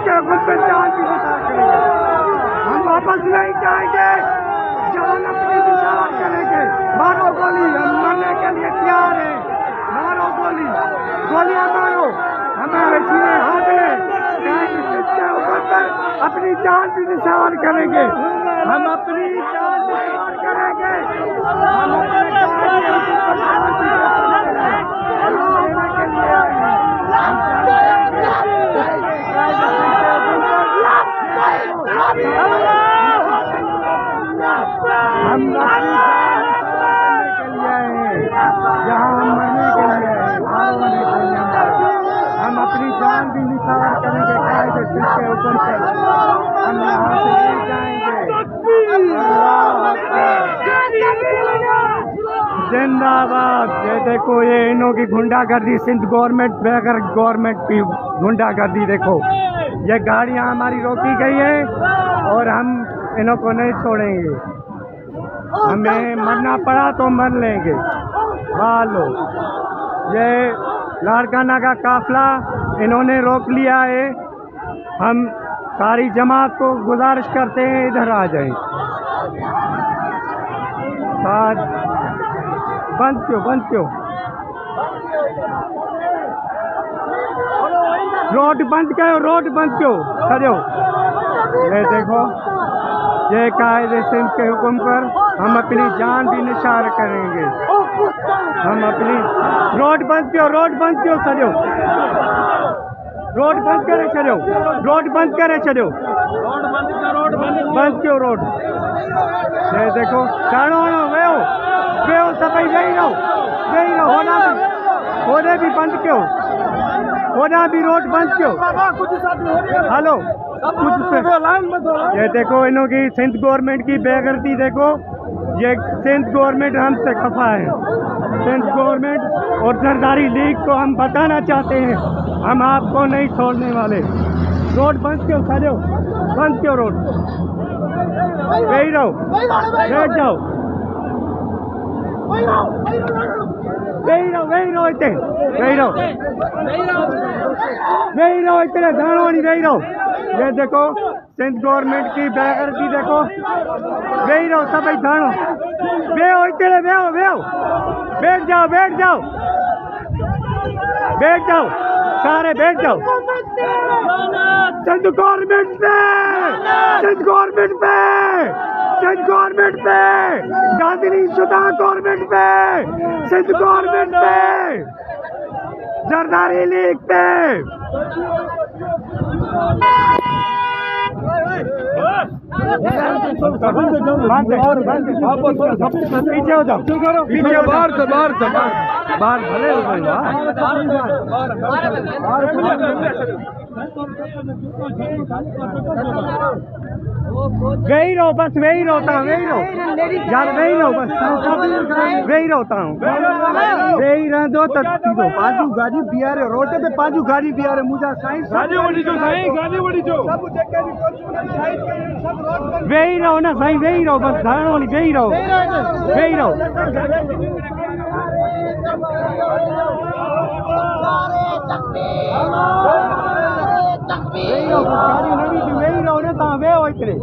जिसके हुक्म पे जान भी निसार करेंगे। हम वापस नहीं जाएंगे, जान अपनी निसार करेंगे। मारो गोली, हम मरने के लिए तैयार हैं। मारो गोली, गोलियां मारो, हमारे सीने हाथ है। जिसके हुक्म पर अपनी जान भी निसार करेंगे। हम अपनी जान निसार करेंगे। हम अपने जान के हुक्म पर जान भी निसार हम अपनी जान भी निसार करेंगे। कायदे जिसके हुक्म पर हम यहाँ से नहीं जाएंगे। जिंदाबाद। ये देखो, ये इन्हों की गुंडागर्दी, सिंध गवर्नमेंट बेगर गवर्नमेंट की गुंडागर्दी। देखो, ये गाड़ियाँ हमारी रोकी गई है और हम इन्हों को नहीं छोड़ेंगे। हमें मरना पड़ा तो मर लेंगे। लो, ये लाड़काना का काफिला इन्होंने रोक लिया है। हम सारी जमात को गुजारिश करते हैं इधर आ जाएं। बंद क्यों रोड बंद करो, रोड बंद क्यों करो। ये देखो, ये कायदे सिंध के हुक्म पर हम अपनी जान भी निसार करेंगे। हम अपनी रोड बंद क्यों करो, रोड बंद करे छो, रोड बंद करे छो, बंद क्यों रोड। ये देखो, वेहो सभई वेही रहो, होने भी बंद क्यों, होना भी रोड बंद क्यों। हेलो, ये देखो, इन्हों की सिंध गवर्नमेंट की बेगरती देखो। ये सिंध गवर्नमेंट हमसे खफा है। सिंध गवर्नमेंट और जरदारी लीग को हम बताना चाहते हैं, हम आपको नहीं छोड़ने वाले। रोड बंद क्यों करो, बंद क्यों रोड। वही रहो, बैठ जाओ, वही रहो इतने धानो नहीं वही रहो। ये देखो, सिंध गवर्नमेंट की बेगरती देखो। वही रहो सभी धानो, वेहो इतने, वेहो बैठ जाओ सारे बैठ जाओ। सिंध गवर्नमेंट पे दादरी शुदा गवर्नमेंट पे, सिंध गवर्नमेंट पे, जरदारी लीग पे। पीछे हो जाओ, पीछे बाहर भले हो गए। वही रहो बस, वही रोता हूँ, वही रहो यार, वही रहो बस, वही रोता हूँ, वही रह दो। पांचू गाड़ी बिहारे रोड पे, पांचू गाड़ी बिहारे मुझा साईं वही रहो ना साईं, वही रहो बस, धारणो नहीं, वही रहो, वही रहो। गाड़ी नवी थी, वही रहो ना तव्हां वेहो हिकिड़े।